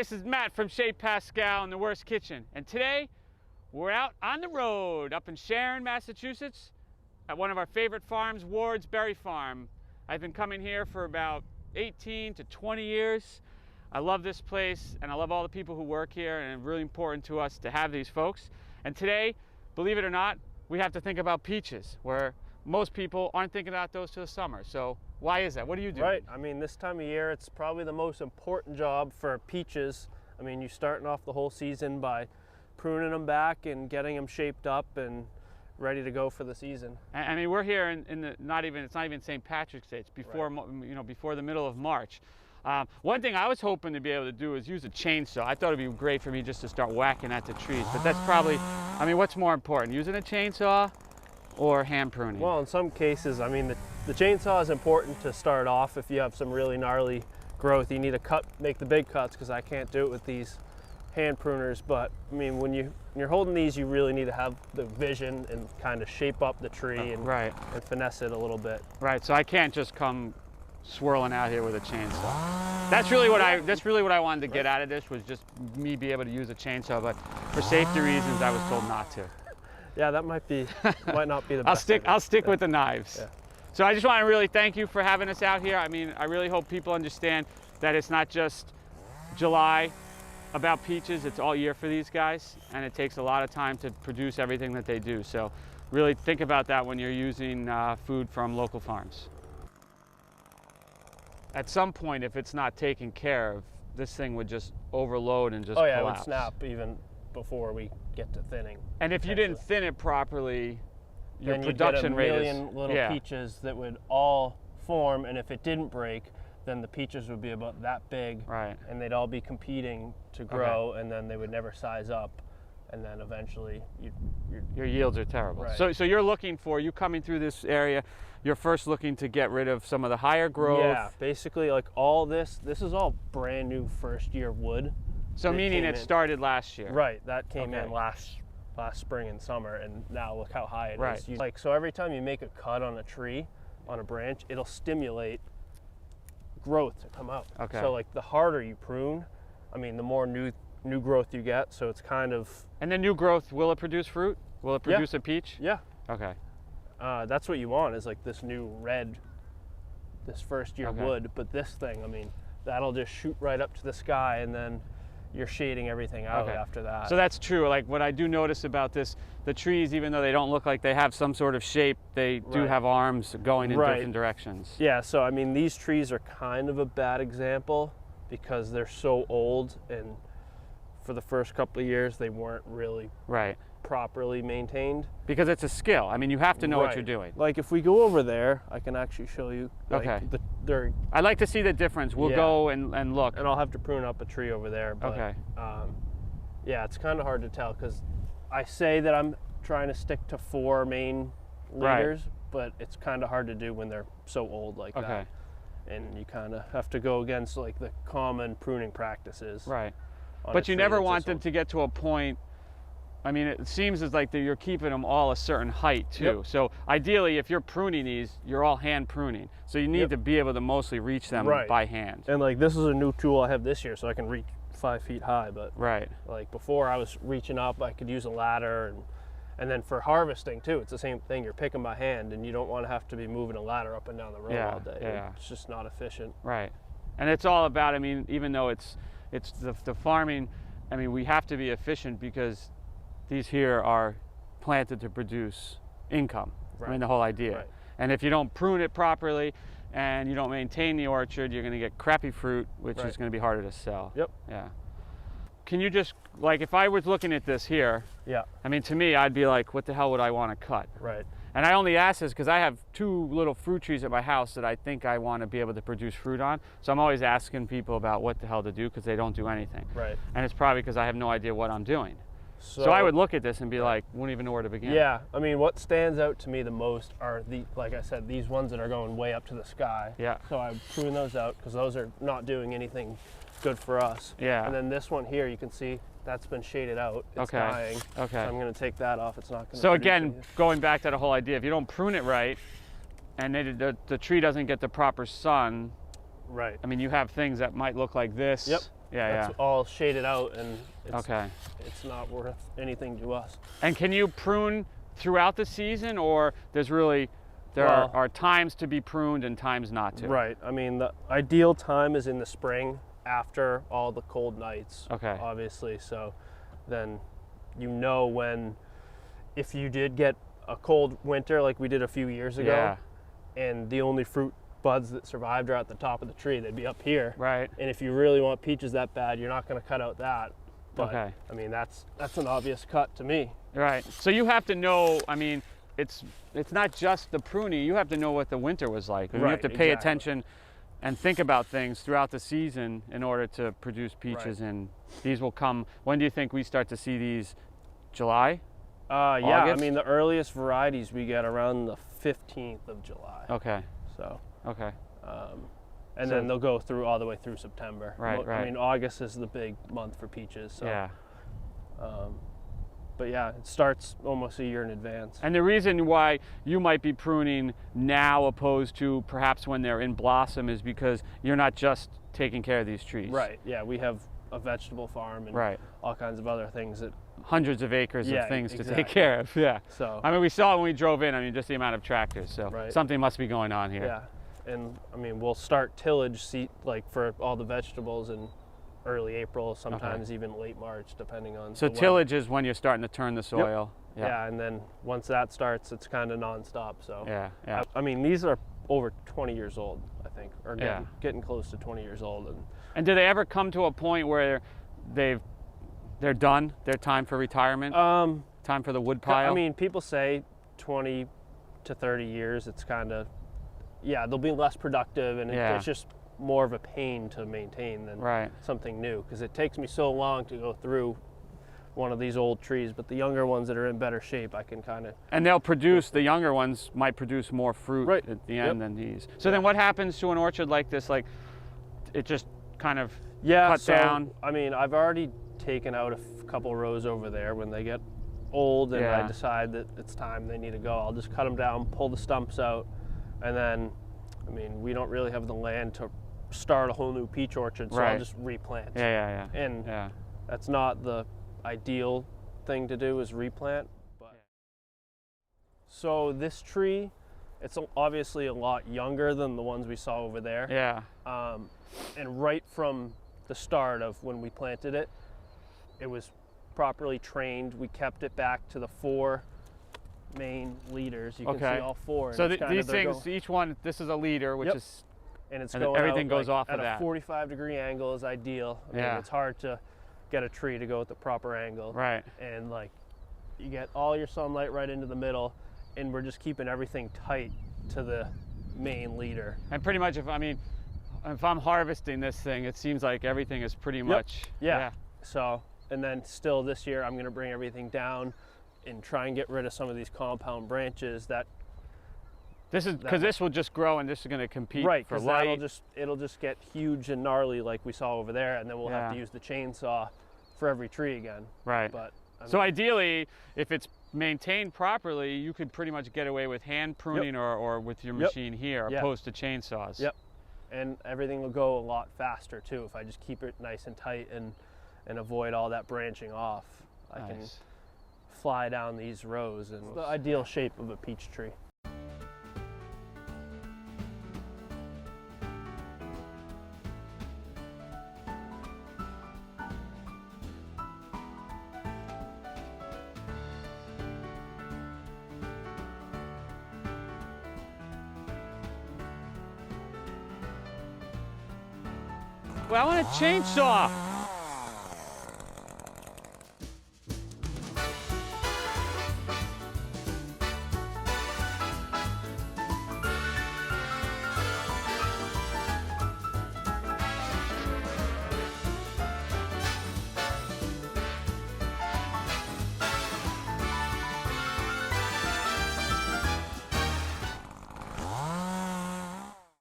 this is Matt from Chez Pascal in the Wurst kitchen, and today we're out on the road up in Sharon, Massachusetts at one of our favorite farms, Ward's Berry Farm. I've been coming here for about 18 to 20 years. I love this place and I love all the people who work here, and it's really important to us to have these folks. And today, believe it or not, we have to think about peaches, where most people aren't thinking about those till the summer. So why is that? What do you do? Right, I mean, this time of year, it's probably the most important job for peaches. I mean, you're starting off the whole season by pruning them back and getting them shaped up and ready to go for the season. I mean, we're here in the, it's not even St. Patrick's Day. It's before, right. Before the middle of March. One thing I was hoping to be able to do is use a chainsaw. I thought it'd be great for me just to start whacking at the trees, but that's probably, I mean, what's more important, using a chainsaw or hand pruning? Well, in some cases, I mean, the chainsaw is important to start off. If you have some really gnarly growth, you need to make the big cuts, because I can't do it with these hand pruners. But I mean, when you're holding these, you really need to have the vision and kind of shape up the tree and finesse it a little bit. Right, so I can't just come swirling out here with a chainsaw. That's really what I wanted to get out of this, was just me be able to use a chainsaw, but for safety reasons I was told not to. Yeah, that might not be the best. I'll stick with the knives. Yeah. So I just want to really thank you for having us out here. I mean, I really hope people understand that it's not just July about peaches, it's all year for these guys, and it takes a lot of time to produce everything that they do. So really think about that when you're using food from local farms. At some point, if it's not taken care of, this thing would just overload and just collapse. It would snap even before we get to thinning. And if you didn't thin it properly, your then production rate is... Then you'd get a million little peaches that would all form, and if it didn't break, then the peaches would be about that big, and they'd all be competing to grow, and then they would never size up, and then eventually your yields are terrible. Right. So you coming through this area, you're first looking to get rid of some of the higher growth. Yeah, basically like all this is all brand new first year wood. So meaning it started last year. Right, that came in last spring and summer, and now look how high it is. Right. So every time you make a cut on a tree, on a branch, it'll stimulate growth to come out. Okay. So like the harder you prune, I mean, the more new growth you get. So it's kind of. And the new growth, will it produce fruit? Will it produce a peach? Yeah. Okay. That's what you want, is like this new red, this first year wood. But this thing, I mean, that'll just shoot right up to the sky, and then you're shading everything out after that. So that's true. Like what I do notice about this, the trees, even though they don't look like they have some sort of shape, they do have arms going in different directions. Yeah, so I mean, these trees are kind of a bad example because they're so old, and for the first couple of years they weren't really properly maintained. Because it's a skill. I mean, you have to know what you're doing. Like if we go over there, I can actually show you. Like, I'd like to see the difference. We'll go and look. And I'll have to prune up a tree over there. But, yeah, it's kind of hard to tell, because I say that I'm trying to stick to 4 main leaders, but it's kind of hard to do when they're so old like that. And you kind of have to go against like the common pruning practices. Right. But you never want them to get to a point. I mean, it seems as like you're keeping them all a certain height too. Yep. So ideally, if you're pruning these, you're all hand pruning. So you need to be able to mostly reach them by hand. And like this is a new tool I have this year, so I can reach 5 feet high. But like before, I was reaching up, I could use a ladder, and then for harvesting too, it's the same thing. You're picking by hand, and you don't want to have to be moving a ladder up and down the road all day. It's just not efficient. Right. And it's all about, I mean, even though it's the farming, I mean, we have to be efficient because these here are planted to produce income. I mean, the whole idea. And if you don't prune it properly and you don't maintain the orchard, you're going to get crappy fruit, which is going to be harder to sell. Yeah. Can you just, like, if I was looking at this here, I mean, to me, I'd be like, what the hell would I want to cut? And I only ask this because I have 2 little fruit trees at my house that I think I want to be able to produce fruit on. So I'm always asking people about what the hell to do, because they don't do anything. And it's probably because I have no idea what I'm doing. So I would look at this and be like, wouldn't even know where to begin. Yeah, I mean, what stands out to me the most are like I said, these ones that are going way up to the sky. So I prune those out because those are not doing anything good for us. And then this one here, you can see that's been shaded out. It's dying. So I'm going to take that off. It's not going to. So again, going back to the whole idea, if you don't prune it right, and the tree doesn't get the proper sun. I mean, you have things that might look like this. That's all shaded out, and it's not worth anything to us. And can you prune throughout the season, or there are times to be pruned and times not to? Right. I mean, the ideal time is in the spring after all the cold nights, obviously. So then when, if you did get a cold winter like we did a few years ago, and the only fruit buds that survived are at the top of the tree, they'd be up here. Right. And if you really want peaches that bad, you're not going to cut out that. But I mean, that's an obvious cut to me. Right. So you have to know, I mean, it's not just the pruning, you have to know what the winter was like. You have to pay attention and think about things throughout the season in order to produce peaches. And these will come, when do you think we start to see these? July? Yeah, I mean, the earliest varieties we get around the 15th of July. Okay. So. Okay. And then they'll go through all the way through September. Right. I mean, August is the big month for peaches. So. Yeah. But yeah, it starts almost a year in advance. And the reason why you might be pruning now opposed to perhaps when they're in blossom is because you're not just taking care of these trees. Right. Yeah, we have a vegetable farm and all kinds of other things that hundreds of acres of things to take care of. Yeah. So I mean, we saw when we drove in, I mean, just the amount of tractors. So something must be going on here. Yeah. And I mean, we'll start tillage like for all the vegetables in early April, sometimes even late March, depending on. So tillage is when you're starting to turn the soil. Yep. Yeah, and then once that starts, it's kind of nonstop. So yeah. I mean, these are over 20 years old, I think, or getting close to 20 years old. And do they ever come to a point where they're done, their time for retirement? Time for the wood pile? I mean, people say 20 to 30 years. It's kind of, they'll be less productive, and it's just more of a pain to maintain than something new, because it takes me so long to go through one of these old trees, but the younger ones that are in better shape, I can kind of... And they'll produce, the younger ones might produce more fruit at the end than these. So then what happens to an orchard like this? Like, it just kind of cut down? I mean, I've already taken out a couple rows over there. When they get old and I decide that it's time they need to go, I'll just cut them down, pull the stumps out, and then, I mean, we don't really have the land to start a whole new peach orchard, so I'll just replant. And that's not the ideal thing to do, is replant. But so this tree, it's obviously a lot younger than the ones we saw over there. And right from the start of when we planted it, it was properly trained. We kept it back to the 4 main leaders. You can see all 4. So these things, each one, this is a leader, which is, and it's everything goes off at of that. A 45-degree angle is ideal. I mean, it's hard to get a tree to go at the proper angle. Right. And like, you get all your sunlight right into the middle, and we're just keeping everything tight to the main leader. And pretty much, if I'm harvesting this thing, it seems like everything is pretty much. So, and then still this year, I'm going to bring everything down and try and get rid of some of these compound branches that. This is because this will just grow, and this is going to compete for light. It'll just get huge and gnarly like we saw over there, and then we'll have to use the chainsaw for every tree again. Right. But so ideally, if it's maintained properly, you could pretty much get away with hand pruning or with your machine here, opposed to chainsaws. Yep. And everything will go a lot faster too if I just keep it nice and tight and avoid all that branching off. I can fly down these rows, and it's the ideal shape of a peach tree. Well, I want a chainsaw.